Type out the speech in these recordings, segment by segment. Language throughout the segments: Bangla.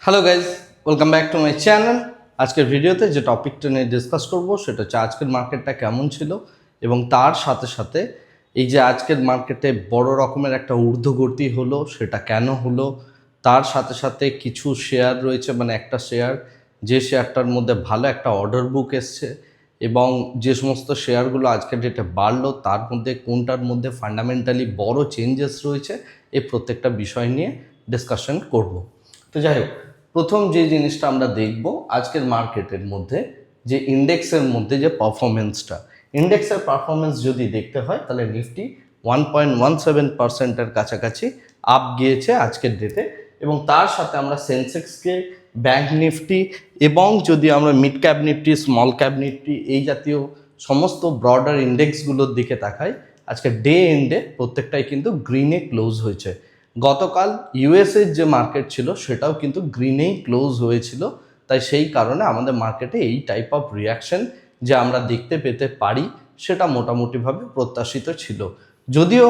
Hello guys, welcome back to my channel. আজকের ভিডিওতে যে টপিকটা নিয়ে ডিসকাস করব সেটা হচ্ছে আজকের মার্কেটটা কেমন ছিল এবং তার সাথে সাথে এই যে আজকের মার্কেটে বড় রকমের একটা ঊর্ধ্বগতি হলো সেটা কেন হলো, তার সাথে সাথে কিছু শেয়ার রয়েছে, মানে একটা শেয়ার যে শেয়ারটার মধ্যে ভালো একটা অর্ডার বুক এসছে এবং যে সমস্ত শেয়ারগুলো আজকের ডেটে বাড়লো তার মধ্যে কোনটার মধ্যে ফান্ডামেন্টালি বড় চেঞ্জেস রয়েছে, এই প্রত্যেকটা বিষয় নিয়ে ডিসকাশন করব। তো যাই হোক, প্রথম যে জিনিসটা আমরা দেখব আজকের মার্কেটের মধ্যে যে ইন্ডেক্সের মধ্যে যে পারফরমেন্সটা, ইন্ডেক্সের পারফরমেন্স যদি দেখতে হয় তাহলে নিফটি 1.17%-এর কাছাকাছি আপ গিয়েছে আজকের ডেটে এবং তার সাথে আমরা সেন্সেক্সকে, ব্যাংক নিফটি এবং যদি আমরা mid cap Nifty, small cap Nifty এই জাতীয় সমস্ত ব্রডার ইন্ডেক্সগুলোর দিকে তাকাই, আজকে ডে এন্ডে প্রত্যেকটাই কিন্তু গ্রিনে ক্লোজ হয়েছে। গতকাল ইউএসের যে মার্কেট ছিল সেটাও কিন্তু গ্রিনেই ক্লোজ হয়েছিল, তাই সেই কারণে আমাদের মার্কেটে এই টাইপ অফ রিয়াকশন যে আমরা দেখতে পেতে পারি সেটা মোটামুটিভাবে প্রত্যাশিত ছিল। যদিও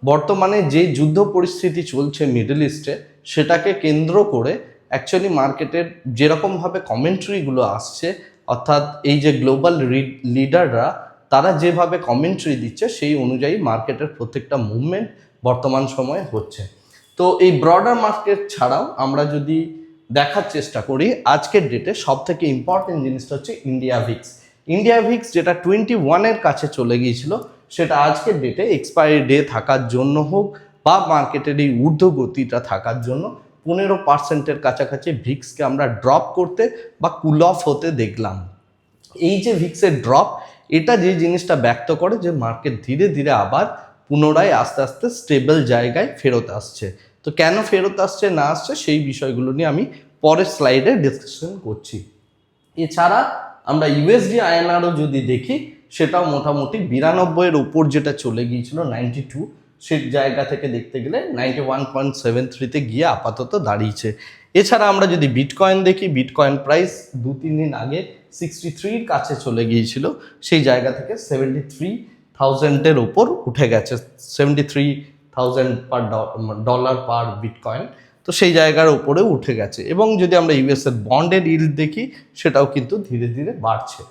বর্তমানে যে যুদ্ধ পরিস্থিতি চলছে মিডল ইস্টে সেটাকে কেন্দ্র করে অ্যাকচুয়ালি মার্কেটের যেরকমভাবে কমেন্ট্রিগুলো আসছে, অর্থাৎ এই যে গ্লোবাল লিডাররা তারা যেভাবে কমেন্ট্রি দিচ্ছে সেই অনুযায়ী মার্কেটের প্রত্যেকটা মুভমেন্ট বর্তমান সময়ে হচ্ছে। তো এই ব্রডার মার্কেট ছাড়াও আমরা যদি দেখার চেষ্টা করি আজকের ডেটে সব থেকে ইম্পর্টেন্ট জিনিসটা হচ্ছে ইন্ডিয়া ভিক্স। ইন্ডিয়া ভিক্স যেটা 21-এর কাছে চলে গিয়েছিল সেটা আজকের ডেটে এক্সপায়ারি ডে থাকার জন্য হোক বা মার্কেটের এই ঊর্ধ্বগতিটা থাকার জন্য 15%-এর কাছাকাছি ভিক্সকে আমরা ড্রপ করতে বা কুল অফ হতে দেখলাম। এই যে ভিক্সের ড্রপ, এটা যে জিনিসটা ব্যক্ত করে যে মার্কেট ধীরে ধীরে আবার পুনরায় আস্তে আস্তে স্টেবল জায়গায় ফেরত আসছে। তো কেন ফেরত আসছে না আসছে সেই বিষয়গুলো নিয়ে আমি পরের স্লাইডে ডিসকাশন করছি। এছাড়া আমরা ইউএসডি আইএনআরও যদি দেখি সেটাও মোটামুটি 92-এর উপর যেটা চলে গিয়েছিল 92, সেই জায়গা থেকে দেখতে গেলে 91.73-তে গিয়ে আপাতত দাঁড়িয়েছে। এছাড়া আমরা যদি বিটকয়েন দেখি, বিটকয়েন প্রাইস 2-3 দিন আগে 63-র কাছে চলে গিয়েছিল, সেই জায়গা থেকে 73,000-এর ওপর উঠে গেছে, 73,000 পার ডলার পার বিটকয়েন, তো সেই জায়গার উপরে উঠে গেছে। এবং যদি আমরা ইউএসের বন্ডের ইল্ড দেখি সেটাও কিন্তু ধীরে ধীরে বাড়ছে,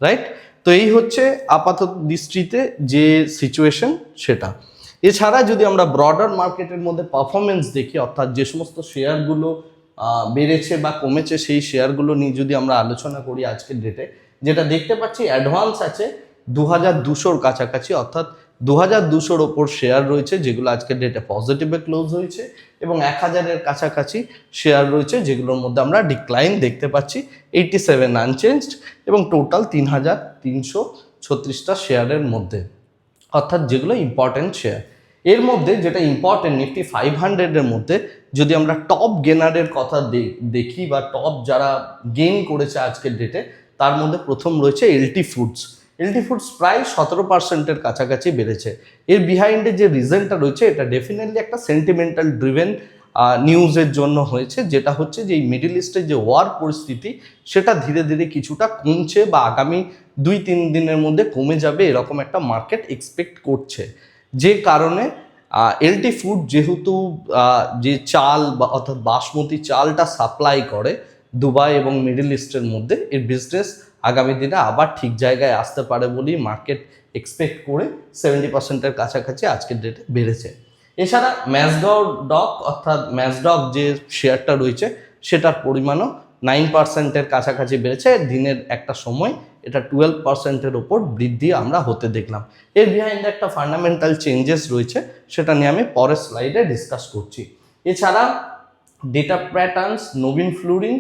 রাইট? তো এই হচ্ছে আপাতত দৃষ্টিতে যে সিচুয়েশন সেটা। এছাড়া যদি আমরা ব্রডার মার্কেটের মধ্যে পারফরমেন্স দেখি, অর্থাৎ যে সমস্ত শেয়ারগুলো বেড়েছে বা কমেছে সেই শেয়ারগুলো নিয়ে যদি আমরা আলোচনা করি আজকের ডেটে, যেটা দেখতে পাচ্ছি অ্যাডভান্স আছে 2200-র কাছাকাছি, অর্থাৎ 2200-র ওপর শেয়ার রয়েছে যেগুলো আজকের ডেটে পজিটিভে ক্লোজ হয়েছে এবং 1000-এর কাছাকাছি শেয়ার রয়েছে যেগুলোর মধ্যে আমরা ডিক্লাইন দেখতে পাচ্ছি, 87 আনচেঞ্জড এবং টোটাল 3336টা শেয়ারের মধ্যে, অর্থাৎ যেগুলো ইম্পর্টেন্ট শেয়ার। এর মধ্যে যেটা ইম্পর্টেন্ট নিফটি 500-এর মধ্যে যদি আমরা টপ গেনারের কথা দেখি বা টপ যারা গেইন করেছে আজকের ডেটে, তার মধ্যে প্রথম রয়েছে এলটি ফুডস। এলটি ফুডস প্রায় 17%-এর কাছাকাছি বেড়েছে। এর বিহাইন্ডে যে রিজনটা রয়েছে এটা ডেফিনেটলি একটা সেন্টিমেন্টাল ড্রিভেন নিউজের জন্য হয়েছে, যেটা হচ্ছে যে এই মিডল ইস্টের যে ওয়ার পরিস্থিতি সেটা ধীরে ধীরে কিছুটা কমছে বা আগামী 2-3 দিনের মধ্যে কমে যাবে এরকম একটা মার্কেট এক্সপেক্ট করছে। যে কারণে এলটি ফুড যেহেতু যে চাল বা অর্থাৎ বাসমতি চালটা সাপ্লাই করে দুবাই এবং মিডল ইস্টের মধ্যে, এর বিজনেস আগামী দিনে আবার ঠিক জায়গায় আসতে পারে বলেই মার্কেট এক্সপেক্ট করে 70%-এর কাছাকাছি আজকের ডেটে বেড়েছে। এছাড়া ম্যাসডক অর্থাৎ ম্যাসডক যে শেয়ারটা রয়েছে সেটার পরিমাণও 9%-এর কাছাকাছি বেড়েছে। দিনের একটা সময় এটা 12%-এর ওপর বৃদ্ধি আমরা হতে দেখলাম। এর বিহাইন্ডে একটা ফান্ডামেন্টাল চেঞ্জেস রয়েছে, সেটা নিয়ে আমি পরের স্লাইডে ডিসকাস করছি। এছাড়া ডেটা প্যাটার্নস, নবীন ফ্লুরিন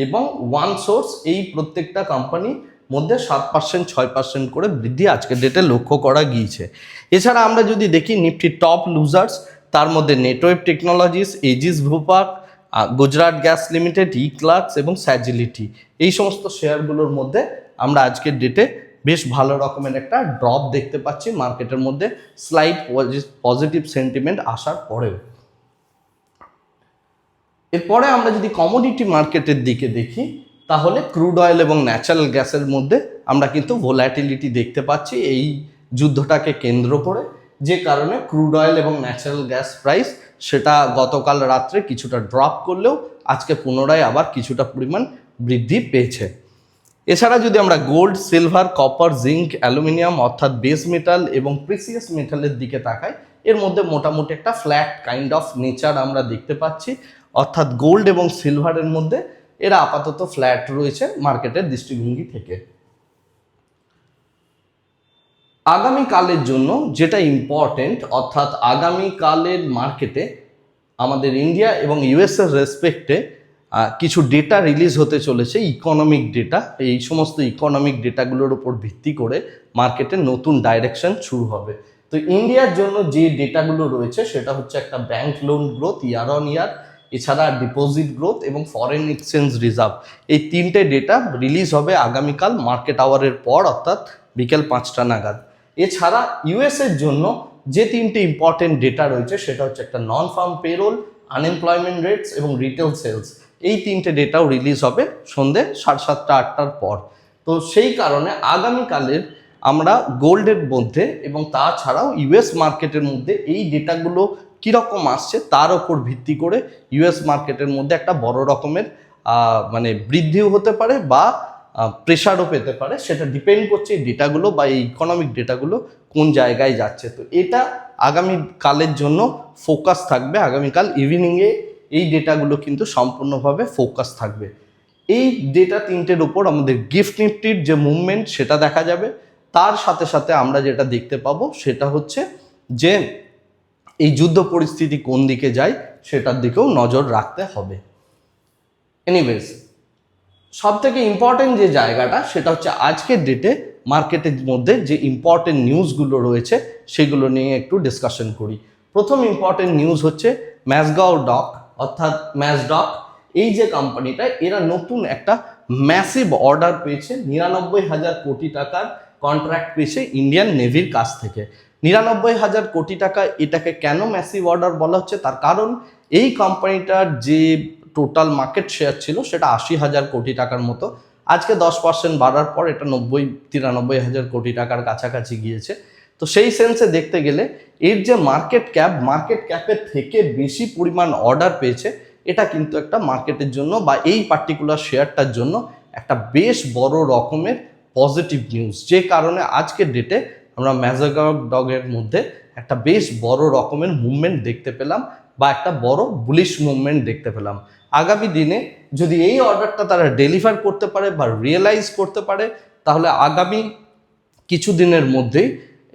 এবং ওয়ান সোর্স এই প্রত্যেকটা কোম্পানি মধ্যে 7%, 6% করে বৃদ্ধি আজকের ডেটে লক্ষ্য করা গিয়েছে। এছাড়া আমরা যদি দেখি নিফটি টপ লুজার্স, তার মধ্যে নেটওয়েভ টেকনোলজিস, এজিস ভূপাক, Gujarat gas limited, e Clerx এবং স্যাজিলিটি, এই সমস্ত শেয়ারগুলোর মধ্যে আমরা আজকের ডেটে বেশ ভালো রকমের একটা ড্রপ দেখতে পাচ্ছি মার্কেটের মধ্যে, স্লাইড পজিটিভ সেন্টিমেন্ট আসার পরেও। এরপরে আমরা যদি কমোডিটি মার্কেটের দিকে দেখি তাহলে ক্রুড অয়েল এবং ন্যাচারাল গ্যাসের মধ্যে আমরা কিন্তু ভোলাটিলিটি দেখতে পাচ্ছি এই যুদ্ধটাকে কেন্দ্র করে, যে কারণে ক্রুড অয়েল এবং ন্যাচারাল গ্যাস প্রাইস সেটা গতকাল রাত্রে কিছুটা ড্রপ করলেও আজকে পুনরায় আবার কিছুটা পরিমাণ বৃদ্ধি পেয়েছে। এছাড়া যদি আমরা gold, silver, copper, zinc, aluminium অর্থাৎ বেস মেটাল এবং প্রিসিয়াস মেটালের দিকে তাকাই, এর মধ্যে মোটামুটি একটা ফ্ল্যাট কাইন্ড অফ নেচার আমরা দেখতে পাচ্ছি। অর্থাৎ গোল্ড এবং সিলভারের মধ্যে এরা আপাতত ফ্ল্যাট রয়েছে মার্কেটের দৃষ্টিভঙ্গি থেকে। আগামীকালের জন্য যেটা ইম্পর্টেন্ট, অর্থাৎ আগামীকালের মার্কেটে আমাদের ইন্ডিয়া এবং ইউএসএর রেসপেক্টে কিছু ডেটা রিলিজ হতে চলেছে, ইকোনমিক ডেটা। এই সমস্ত ইকোনমিক ডেটাগুলোর উপর ভিত্তি করে মার্কেটের নতুন ডাইরেকশন শুরু হবে। তো ইন্ডিয়ার জন্য যে ডেটাগুলো রয়েছে সেটা হচ্ছে একটা bank loan growth year on year, এছাড়া ডিপোজিট গ্রোথ এবং ফরেন এক্সচেঞ্জ রিজার্ভ। এই তিনটে ডেটা রিলিজ হবে আগামীকাল মার্কেট আওয়ারের পর, অর্থাৎ বিকেল 5টা নাগাদ। এছাড়া ইউএসএর জন্য যে তিনটে ইম্পর্টেন্ট ডেটা রয়েছে সেটা হচ্ছে একটা নন ফার্ম পেরোল, আনএমপ্লয়মেন্ট রেটস এবং রিটেল সেলস। এই তিনটে ডেটাও রিলিজ হবে সন্ধ্যে 7:30 8টার পর। তো সেই কারণে আগামীকালের আমরা গোল্ডের মধ্যে এবং তাছাড়াও ইউএস মার্কেটের মধ্যে এই ডেটাগুলো কীরকম আসছে তার ওপর ভিত্তি করে ইউএস মার্কেটের মধ্যে একটা বড় রকমের মানে বৃদ্ধিও হতে পারে বা প্রেশারও পেতে পারে। সেটা ডিপেন্ড করছে এই ডেটাগুলো বা এই ইকোনমিক ডেটাগুলো কোন জায়গায় যাচ্ছে। তো এটা আগামীকালের জন্য ফোকাস থাকবে। আগামীকাল ইভিনিংয়ে এই ডেটাগুলো কিন্তু সম্পূর্ণভাবে ফোকাস থাকবে। এই ডেটা তিনটের উপর আমাদের গিফট নিফটির যে মুভমেন্ট সেটা দেখা যাবে। তার সাথে সাথে আমরা যেটা দেখতে পাবো সেটা হচ্ছে যে এই যুদ্ধ পরিস্থিতি কোন দিকে যায় সেটার দিকেও নজর রাখতে হবে। এনিওয়েজ, সব থেকে ইম্পর্টেন্ট যে জায়গাটা সেটা হচ্ছে আজকের ডেটে মার্কেটের মধ্যে যে ইম্পর্টেন্ট নিউজগুলো রয়েছে সেগুলো নিয়ে একটু ডিসকাশন করি। প্রথম ইম্পর্টেন্ট নিউজ হচ্ছে ম্যাসগাঁও ডক অর্থাৎ ম্যাসডক, এই যে কোম্পানিটা, এরা নতুন একটা ম্যাসিভ অর্ডার পেয়েছে। 99,000 কোটি টাকার কন্ট্রাক্ট পেয়েছে ইন্ডিয়ান নেভির কাছ থেকে। 99,000 কোটি টাকা, এটাকে কেন ম্যাসিভ অর্ডার বলা হচ্ছে তার কারণ এই কোম্পানিটার যে টোটাল মার্কেট শেয়ার ছিল সেটা 80,000 কোটি টাকার মতো। আজকে 10% বাড়ার পর এটা 93,000 কোটি টাকার কাছাকাছি গিয়েছে। তো সেই সেন্সে দেখতে গেলে এর যে মার্কেট ক্যাপের থেকে বেশি পরিমাণ অর্ডার পেয়েছে, এটা কিন্তু একটা মার্কেটের জন্য বা এই পার্টিকুলার শেয়ারটার জন্য একটা বেশ বড় রকমের পজিটিভ নিউজ। যে কারণে আজকের ডেটে আমরা ম্যাসগাঁও ডগের মধ্যে একটা বেশ বড় রকমের মুভমেন্ট দেখতে পেলাম বা একটা বড় বুলিশ মুভমেন্ট দেখতে পেলাম। আগামী দিনে যদি এই অর্ডারটা তারা ডেলিভার করতে পারে বা রিয়েলাইজ করতে পারে, তাহলে আগামী কিছু দিনের মধ্যেই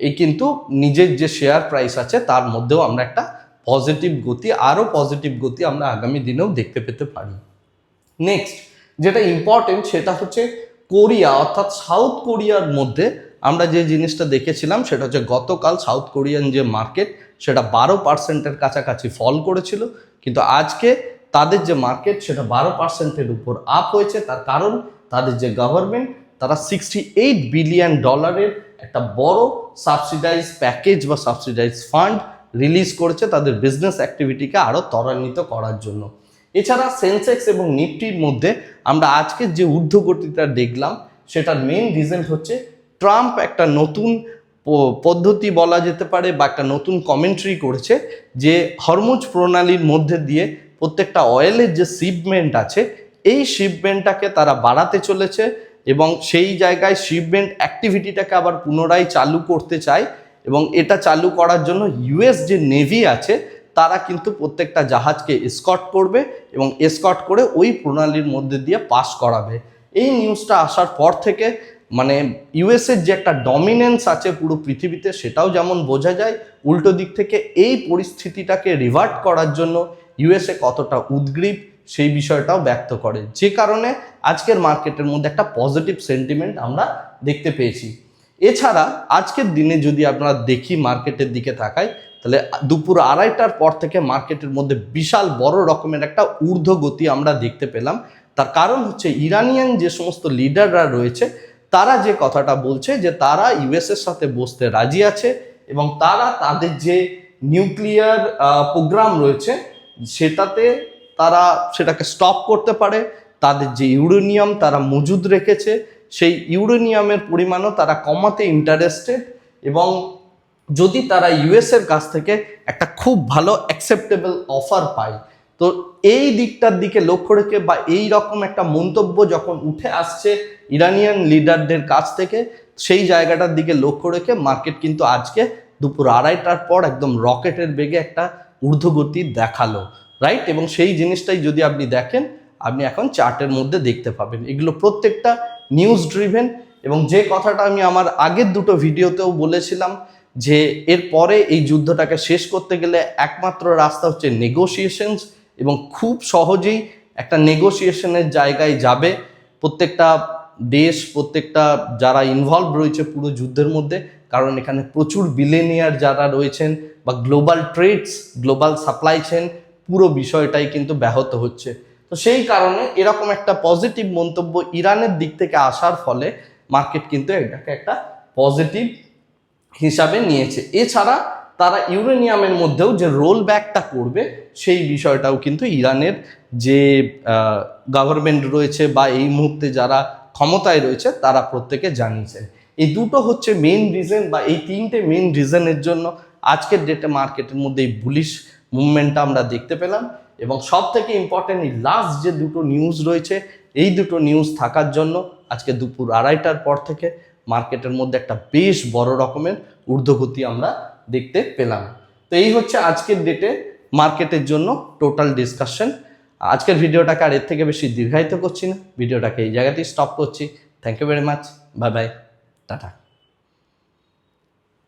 এই কিন্তু নিজের যে শেয়ার প্রাইস আছে তার মধ্যেও আমরা একটা পজিটিভ গতি, আরও পজিটিভ গতি আমরা আগামী দিনেও দেখতে পেতে পারি। নেক্সট যেটা ইম্পর্টেন্ট সেটা হচ্ছে কোরিয়া অর্থাৎ সাউথ কোরিয়ার মধ্যে আমরা যে জিনিসটা দেখেছিলাম সেটা হচ্ছে গতকাল সাউথ কোরিয়ান যে মার্কেট সেটা 12%-এর কাছাকাছি ফল করেছিল, কিন্তু আজকে তাদের যে মার্কেট সেটা 12%-এর উপর আপ হয়েছে। তার কারণ তাদের যে গভর্নমেন্ট, তারা $68 বিলিয়ন একটা বড় সাবসিডাইজ প্যাকেজ বা সাবসিডাইজ ফান্ড রিলিজ করেছে তাদের বিজনেস অ্যাক্টিভিটিকে আরও ত্বরান্বিত করার জন্য। এছাড়া সেন্সেক্স এবং নিফটির মধ্যে আমরা আজকের যে ঊর্ধ্বগতিটা দেখলাম সেটার মেইন রিজন হচ্ছে ট্রাম্প একটা নতুন পদ্ধতি বলা যেতে পারে বা একটা নতুন কমেন্ট্রি করেছে যে হরমুজ প্রণালীর মধ্যে দিয়ে প্রত্যেকটা অয়েলের যে শিপমেন্ট আছে এই শিপমেন্টটাকে তারা বাড়াতে চলেছে এবং সেই জায়গায় শিপমেন্ট অ্যাক্টিভিটিটাকে আবার পুনরায় চালু করতে চায়। এবং এটা চালু করার জন্য ইউএস যে নেভি আছে তারা কিন্তু প্রত্যেকটা জাহাজকে এসকর্ট করবে এবং এসকর্ট করে ওই প্রণালীর মধ্যে দিয়ে পাস করাবে। এই নিউজটা আসার পর থেকে মানে ইউএসের যে একটা ডমিনেন্স আছে পুরো পৃথিবীতে সেটাও যেমন বোঝা যায়, উল্টো দিক থেকে এই পরিস্থিতিটাকে রিভার্ট করার জন্য ইউএসএ কতটা উদ্গ্রীব সেই বিষয়টাও ব্যক্ত করে, যে কারণে আজকের মার্কেটের মধ্যে একটা পজিটিভ সেন্টিমেন্ট আমরা দেখতে পেয়েছি। এছাড়া আজকের দিনে যদি আপনারা দেখি মার্কেটের দিকে তাকাই, তাহলে দুপুর 2:30টার পর থেকে মার্কেটের মধ্যে বিশাল বড় রকমের একটা ঊর্ধ্বগতি আমরা দেখতে পেলাম। তার কারণ হচ্ছে ইরানিয়ান যে সমস্ত লিডাররা রয়েছে তারা যে কথাটা বলছে যে তারা ইউএসের সাথে বসতে রাজি আছে এবং তারা তাদের যে নিউক্লিয়ার প্রোগ্রাম রয়েছে সেটাতে তারা সেটাকে স্টপ করতে পারে। তাদের যে ইউরেনিয়াম তারা মজুদ রেখেছে সেই ইউরেনিয়ামের পরিমাণও তারা কমাতে ইন্টারেস্টেড এবং যদি তারা ইউএসের কাছ থেকে একটা খুব ভালো অ্যাকসেপ্টেবল অফার পায় তো এই দিকটার দিকে লক্ষ্য রেখে বা এই রকম একটা মন্তব্য যখন উঠে আসছে ইরানিয়ান লিডারদের কাছ থেকে, সেই জায়গাটার দিকে লক্ষ্য রেখে মার্কেট কিন্তু আজকে দুপুর 2:30টার পর একদম রকেটের বেগে একটা ঊর্ধ্বগতি দেখালো, রাইট? এবং সেই জিনিসটাই যদি আপনি দেখেন, আপনি এখন চার্টের মধ্যে দেখতে পাবেন। এগুলো প্রত্যেকটা নিউজ ড্রিভেন, এবং যে কথাটা আমি আমার আগের দুটো ভিডিওতেও বলেছিলাম যে এরপরে এই যুদ্ধটাকে শেষ করতে গেলে একমাত্র রাস্তা হচ্ছে নেগোসিয়েশনস, এবং খুব সহজেই একটা নেগোসিয়েশনের জায়গায় যাবে প্রত্যেকটা দেশ, প্রত্যেকটা যারা ইনভলভ রয়েছে পুরো যুদ্ধের মধ্যে। কারণ এখানে প্রচুর বিলিনিয়ার যারা রয়েছেন বা global trades, global supply chain, পুরো বিষয়টাই কিন্তু ব্যাহত হচ্ছে। তো সেই কারণে এরকম একটা পজিটিভ মন্তব্য ইরানের দিক থেকে আসার ফলে মার্কেট কিন্তু এটাকে একটা পজিটিভ হিসাবে নিয়েছে। এছাড়া তারা ইউরেনিয়ামের মধ্যেও যে রোল ব্যাকটা করবে সেই বিষয়টাও কিন্তু ইরানের যে গভর্নমেন্ট রয়েছে বা এই মুহূর্তে যারা ক্ষমতায় রয়েছে তারা প্রত্যেকে জানিয়েছে। এই দুটো হচ্ছে মেইন রিজন, বা এই তিনটে মেইন রিজনের জন্য আজকের ডেটে মার্কেটের মধ্যে এই বুলিশ মুভমেন্টটা আমরা দেখতে পেলাম। এবং সব থেকে ইম্পর্টেন্ট এই লাস্ট যে দুটো নিউজ রয়েছে, এই দুটো নিউজ থাকার জন্য আজকে দুপুর 2:30টার পর থেকে মার্কেটের মধ্যে একটা বেশ বড় রকমের ঊর্ধ্বগতি আমরা দেখতে পেলাম। তো এই হচ্ছে আজকের ডেটে মার্কেটের জন্য টোটাল ডিসকাশন। আজকের ভিডিওটাকে আর এর থেকে বেশি দীর্ঘায়িত করছি না, ভিডিওটাকে এই জায়গাতেই স্টপ করছি। Thank you very much, bye bye, tata.